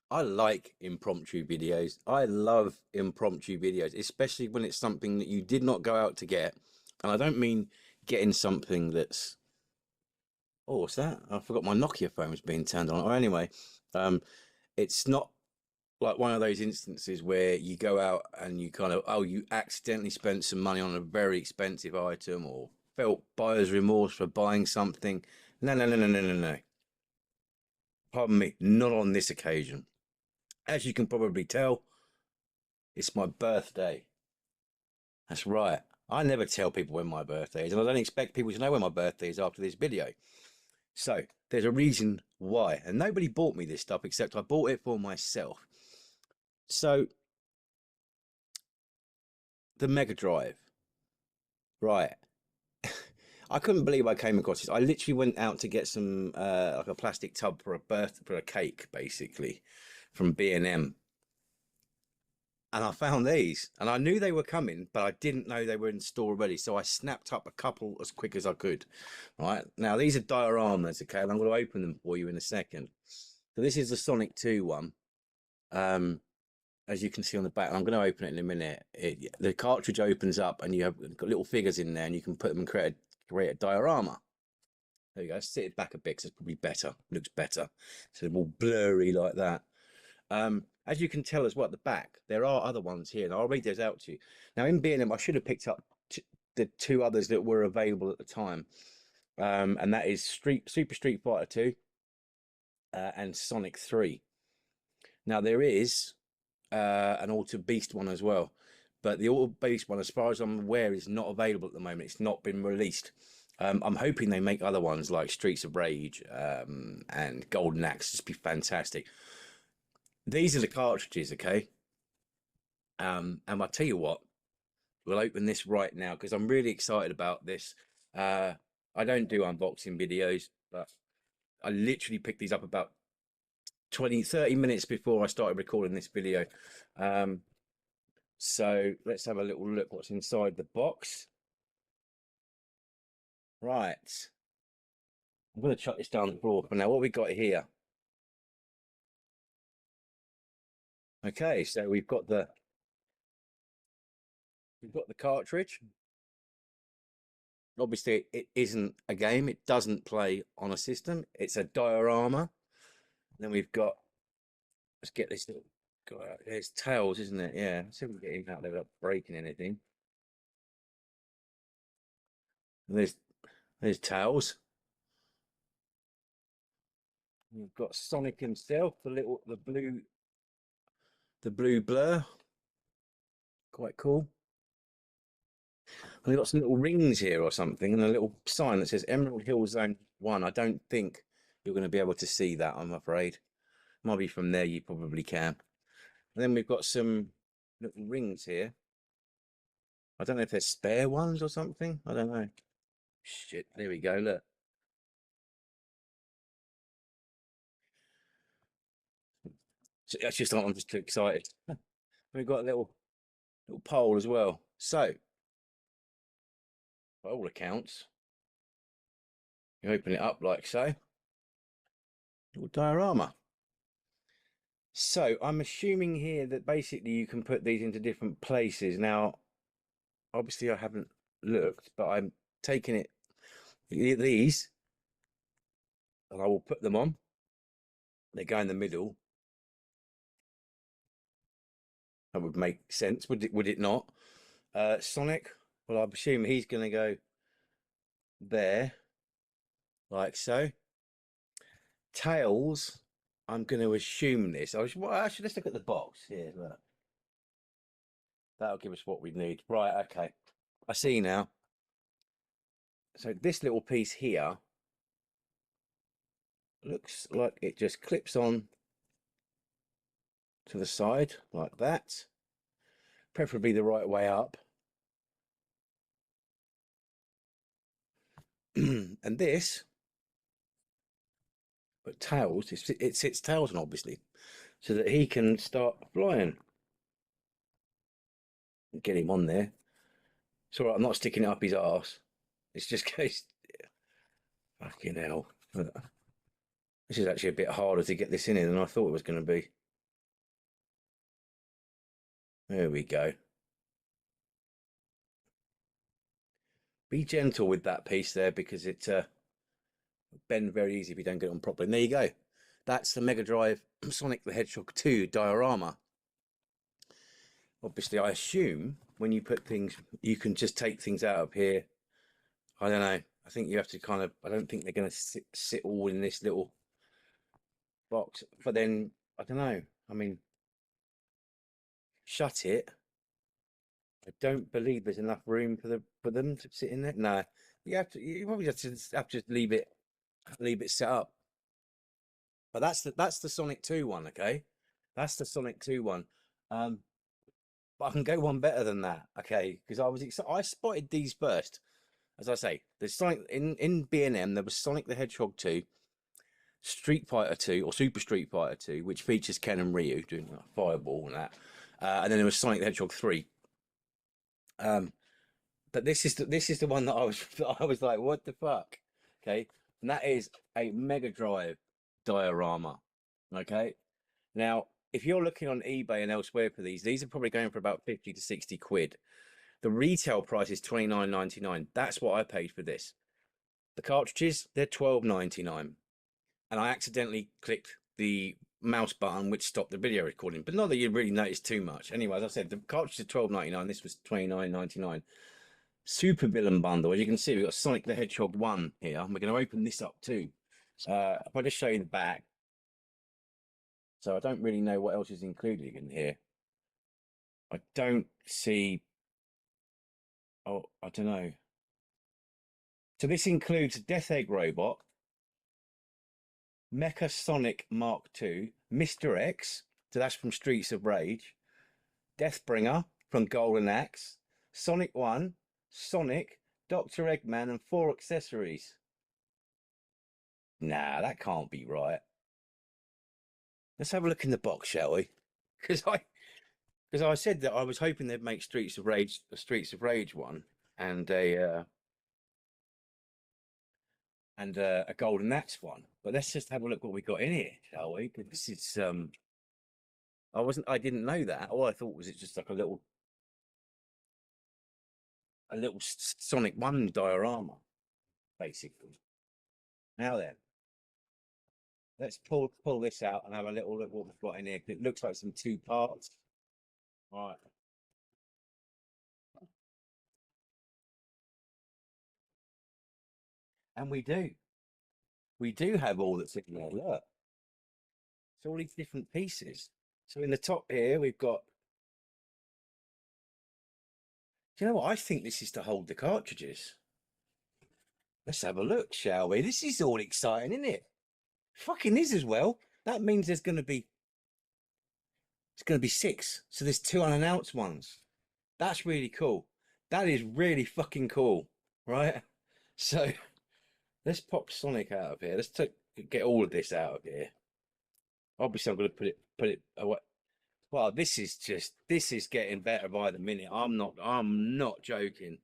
I like impromptu videos. I love impromptu videos, especially when it's something that you did not go out to get. And I don't mean getting something that's, oh, what's that? I forgot my Nokia phone was being turned on. Or anyway, um, it's not like one of those instances where you go out and you kind of, oh, you accidentally spent some money on a very expensive item or felt buyer's remorse for buying something. No, no, no, no, no, no, no. Pardon me, not on this occasion. As you can probably tell, it's my birthday. That's right. I never tell people when my birthday is, and I don't expect people to know when my birthday is after this video. So there's a reason why. And nobody bought me this stuff except I bought it for myself. So the Mega Drive. Right. I couldn't believe I came across this. I literally went out to get some like a plastic tub for a cake, basically, from B&M. And I found these, and I knew they were coming, but I didn't know they were in store already. So I snapped up a couple as quick as I could. Right now, these are dioramas, okay, and I'm going to open them for you in a second. So this is the Sonic 2 one. As you can see on the back, I'm going to open it in a minute. The cartridge opens up, and you have got little figures in there, and you can put them and create a diorama. There you go. Sit it back a bit, 'cause it's probably better. Looks better. So they're all blurry like that. As you can tell as well at the back, there are other ones here, and I'll read those out to you. Now, in B&M, I should have picked up the two others that were available at the time, and that is Super Street Fighter 2 and Sonic 3. Now, there is an Altered Beast one as well, but the Altered Beast one, as far as I'm aware, is not available at the moment. It's not been released. I'm hoping they make other ones like Streets of Rage and Golden Axe. Just be fantastic. These are the cartridges, okay? And I'll tell you what, we'll open this right now because I'm really excited about this. I don't do unboxing videos, but I literally picked these up about 30 minutes before I started recording this video. So let's have a little look what's inside the box. Right. I'm going to chuck this down the floor for now. What we got here? Okay, so we've got the cartridge. Obviously, it isn't a game. It doesn't play on a system. It's a diorama. Then we've got, let's get this little guy out. There's Tails, isn't it? Yeah. Let's see if we can get him out there without breaking anything. And there's Tails. We've got Sonic himself, the blue blur. Quite cool. And they've got some little rings here or something, and a little sign that says Emerald Hill Zone 1. I don't think you're going to be able to see that, I'm afraid. Might be from there, you probably can. And then we've got some little rings here. I don't know if they're spare ones or something. I don't know. Shit, there we go, look. That's just, I'm just too excited. We've got a little pole as well. So, by all accounts, you open it up like so. Little diorama. So I'm assuming here that basically you can put these into different places. Now, obviously I haven't looked, but I'm taking these, and I will put them on. They go in the middle. That would make sense, would it not? Sonic, well, I assume he's going to go there, like so. Tails, I'm going to assume this. Well, actually, let's look at the box here. Look. That'll give us what we need. Right, okay. I see now. So this little piece here looks like it just clips on to the side like that. Preferably the right way up. And this, but Tails, it sits Tails on obviously, so that he can start flying. Get him on there. It's all right, I'm not sticking it up his arse. It's just case. Fucking hell. This is actually a bit harder to get this in here than I thought it was going to be. There we go. Be gentle with that piece there because it bend very easy if you don't get it on properly. And there you go. That's the Mega Drive Sonic the Hedgehog 2 diorama. Obviously, I assume when you put things, you can just take things out of here. I don't know. I think you have to kind of, I don't think they're going to sit all in this little box. But then, I don't know. I mean, shut it. I don't believe there's enough room for them to sit in there. No, you probably have to just leave it set up. But that's the Sonic 2 one, okay? That's the Sonic 2 one. But I can go one better than that, okay? Because I spotted these first. As I say, there's Sonic in B&M. There was Sonic the Hedgehog 2, Street Fighter 2, or Super Street Fighter 2, which features Ken and Ryu doing a fireball and that. And then there was Sonic the Hedgehog 3. But this is the one that I was like, what the fuck? Okay, and that is a Mega Drive diorama. Okay, now if you're looking on eBay and elsewhere for these are probably going for about 50 to 60 quid. The retail price is £29.99. That's what I paid for this. The cartridges, they're £12.99, and I accidentally clicked the mouse button which stopped the video recording, but not that you really noticed too much. Anyway, as I said, the cartridge is £12.99. This was £29.99. Supervillain bundle. As you can see, we've got Sonic the Hedgehog 1 here. We're going to open this up too. If I just show you the back. So I don't really know what else is included in here. I don't see. Oh, I don't know. So this includes a Death Egg Robot, Mecha Sonic Mark II, Mr. X, so that's from Streets of Rage, Deathbringer from Golden Axe, Sonic 1, Sonic, Dr. Eggman, and 4 accessories. Nah, that can't be right. Let's have a look in the box, shall we? Because I said that I was hoping they'd make Streets of Rage one and a Golden Axe one. But let's just have a look what we got in here, shall we? Because this is I didn't know that. All I thought was it's just like a little Sonic 1 diorama, basically. Now then, let's pull this out and have a little look what we've got in here. It looks like some 2 parts. All right. And we do have all that's in there. Look, it's all these different pieces. So in the top here, we've got. Do you know what? I think this is to hold the cartridges. Let's have a look, shall we? This is all exciting, isn't it? Fucking is as well. That means it's going to be 6. So there's 2 unannounced ones. That's really cool. That is really fucking cool, right? So let's pop Sonic out of here. Let's get all of this out of here. Obviously, I'm going to put it away. Well, this is getting better by the minute. I'm not joking.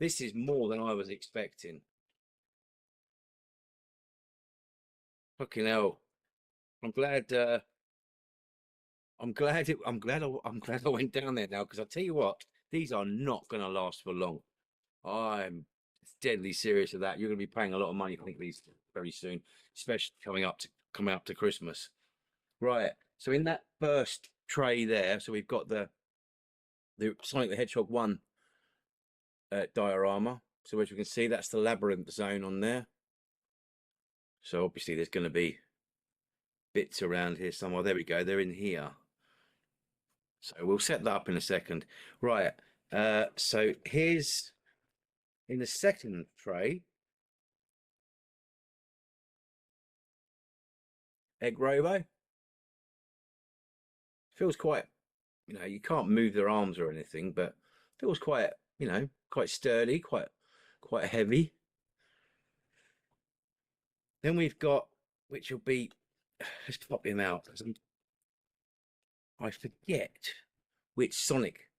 This is more than I was expecting. Fucking hell. I'm glad I went down there now, because I tell you what, these are not going to last for long. I'm deadly serious of that. You're going to be paying a lot of money for these very soon, especially coming up to Christmas. Right. So in that first tray there, so we've got the Sonic the Hedgehog 1 diorama. So as you can see, that's the labyrinth zone on there. So obviously there's going to be bits around here somewhere. There we go. They're in here. So we'll set that up in a second. Right. So here's in the second tray, Egg Robo. Feels quite, you can't move their arms or anything, but feels quite, quite sturdy, quite heavy. Then we've got, which will be, let's pop him out. I forget which Sonic.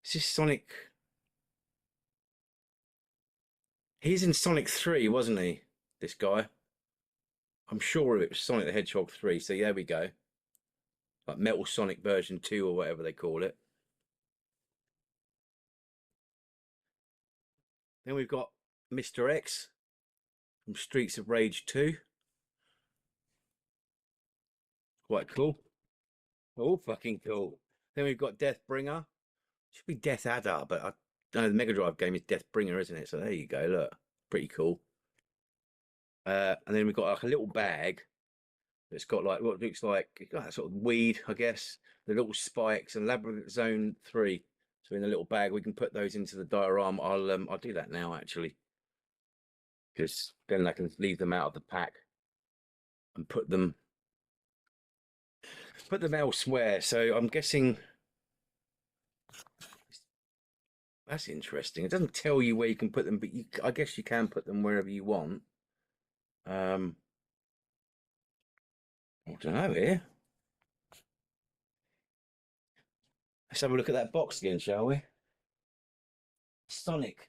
Is this Sonic? He's in Sonic 3, wasn't he? This guy. I'm sure it was Sonic the Hedgehog 3. So there we go. like Metal Sonic version 2 or whatever they call it. Then we've got Mr. X from Streets of Rage 2. Quite cool. Oh, fucking cool. Then we've got Deathbringer. Should be Death Adder, but I don't know, the Mega Drive game is Deathbringer, isn't it? So there you go, look. Pretty cool. And then we've got like a little bag that's got like what looks like sort of weed, I guess. The little spikes and Labyrinth Zone 3. So in a little bag, we can put those into the diorama. I'll do that now actually, because then I can leave them out of the pack and put them elsewhere. So I'm guessing that's interesting. It doesn't tell you where you can put them, but I guess you can put them wherever you want. I don't know here. Let's have a look at that box again, shall we? Sonic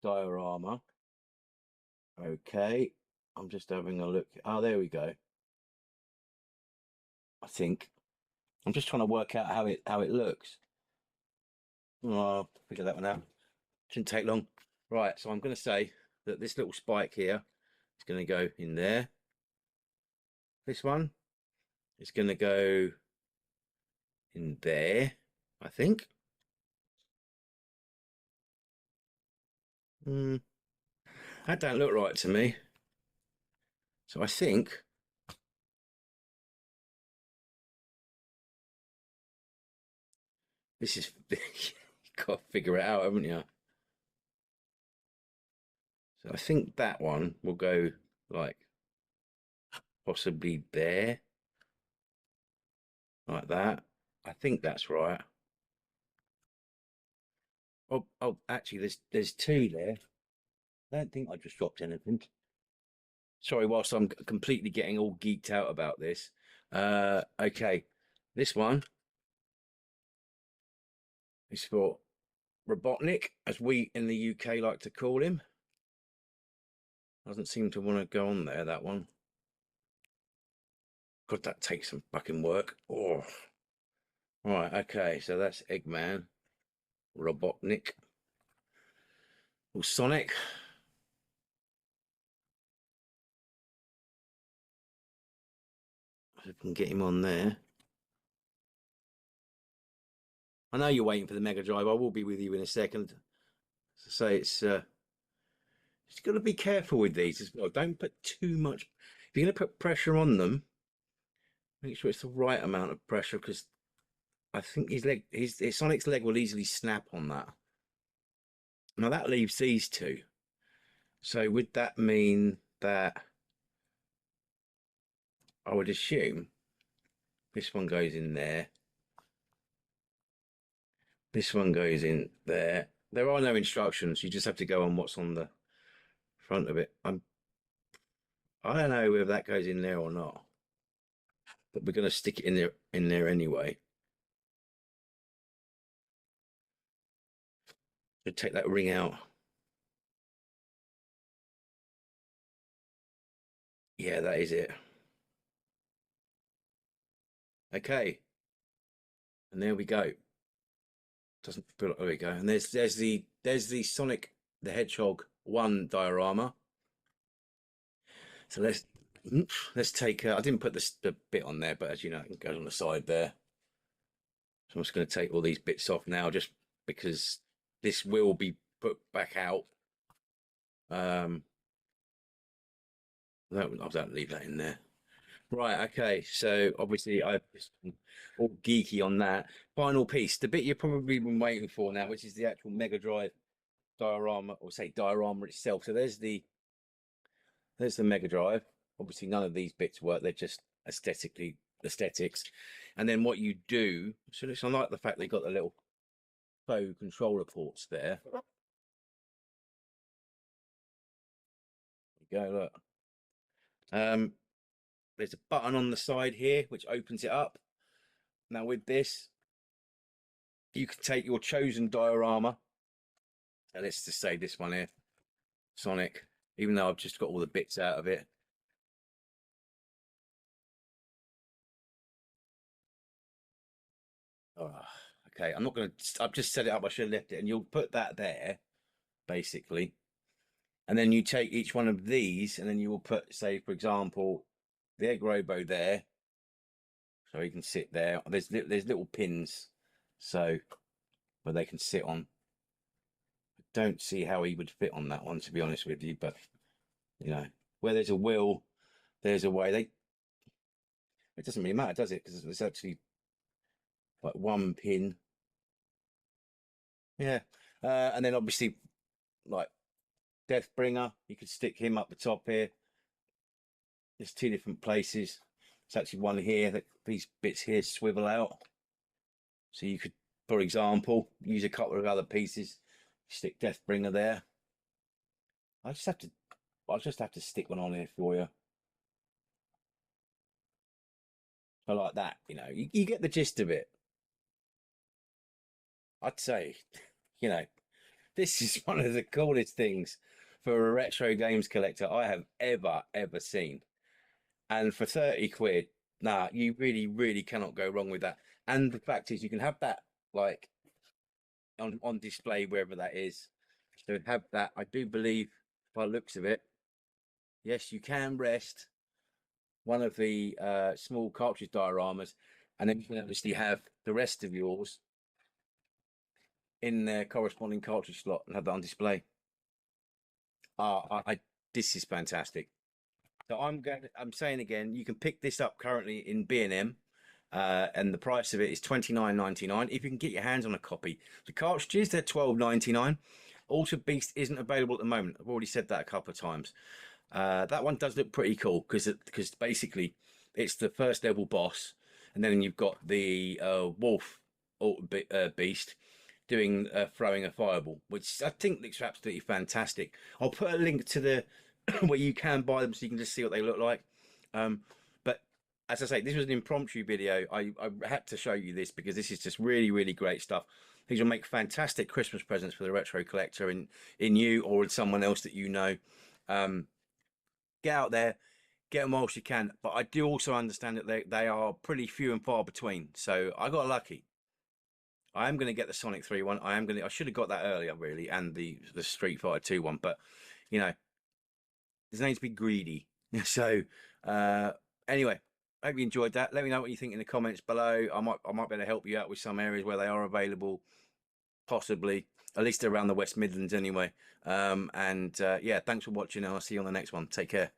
diorama. Okay, I'm just having a look. Oh, there we go. I think I'm just trying to work out how it looks. Oh, I'll figure that one out. Shouldn't take long. Right, so I'm going to say that this little spike here is going to go in there. This one is going to go in there, I think. That don't look right to me. So I think this is you got to figure it out, haven't you? So I think that one will go like possibly there, like that. I think that's right. Oh, actually, there's two there. I don't think I just dropped anything. Sorry, whilst I'm completely getting all geeked out about this. Okay, this one is for Robotnik, as we in the UK like to call him. Doesn't seem to want to go on there, that one. God, that takes some fucking work. Oh. Right, okay, so that's Eggman, Robotnik, or Sonic. If we can get him on there. I know you're waiting for the Mega Drive. I will be with you in a second. So it's just got to be careful with these as well. Don't put too much. If you're going to put pressure on them, make sure it's the right amount of pressure, because I think his Sonic's leg will easily snap on that. Now that leaves these two. So would that mean that I would assume this one goes in there? This one goes in there. There are no instructions. You just have to go on what's on the front of it. I don't know whether that goes in there or not, but we're going to stick it in there anyway. Should take that ring out. Yeah, that is it. Okay, and there we go. Doesn't feel like, there we go. And there's the Sonic the Hedgehog 1 diorama. So let's take. I didn't put the bit on there, but as you know, it goes on the side there. So I'm just going to take all these bits off now, just because this will be put back out. I'll don't leave that in there. Right, okay, so obviously I've all geeky on that. Final piece, the bit you've probably been waiting for now, which is the actual Mega Drive diorama, or say diorama itself. So there's the Mega Drive. Obviously none of these bits work, they're just aesthetics. And then what you do, so I like the fact they got the little faux controller ports there. There you go, look. There's a button on the side here which opens it up. Now with this, you can take your chosen diorama, and let's just say this one here, Sonic, even though I've just got all the bits out of it. Oh, okay, I'm not going to. I've just set it up. I should have left it, and you'll put that there, basically, and then you take each one of these, and then you will put, say, for example, the egg robo there, so he can sit there. There's little pins, so where they can sit on. I don't see how he would fit on that one, to be honest with you, but you know, where there's a will, there's a way. It doesn't really matter, does it? Because there's actually like one pin. Yeah. And then obviously like Deathbringer, you could stick him up the top here. There's two different places. There's actually one here that these bits here swivel out. So you could, for example, use a couple of other pieces, stick Deathbringer there. I'll just have to stick one on here for you. I like that, you know, you get the gist of it. I'd say, you know, this is one of the coolest things for a retro games collector I have ever seen. And for 30 quid, nah, you really cannot go wrong with that. And the fact is, you can have that like on display wherever that is. So have that. I do believe, by the looks of it, yes, you can rest one of the small cartridge dioramas, and then you can obviously have the rest of yours in their corresponding cartridge slot and have that on display. This is fantastic. So I'm saying again, you can pick this up currently in B&M, and the price of it is £29.99. If you can get your hands on a copy, the cartridges, they're £12.99. Also, Beast isn't available at the moment. I've already said that a couple of times. That one does look pretty cool because basically it's the first level boss, and then you've got the wolf beast doing throwing a fireball, which I think looks absolutely fantastic. I'll put a link to the where you can buy them so you can just see what they look like. But as I say, this was an impromptu video. I had to show you this because this is just really great stuff. These will make fantastic Christmas presents for the retro collector in you or in someone else that you know. Get out there, get them whilst you can. But I do also understand that they are pretty few and far between. So I got lucky. I am going to get the Sonic 3 one. I should have got that earlier, really, and the Street Fighter 2 one. But you know, there's no need to be greedy. So anyway, hope you enjoyed that. Let me know what you think in the comments below. I might be able to help you out with some areas where they are available, possibly, at least around the West Midlands anyway. Yeah, thanks for watching, and I'll see you on the next one. Take care.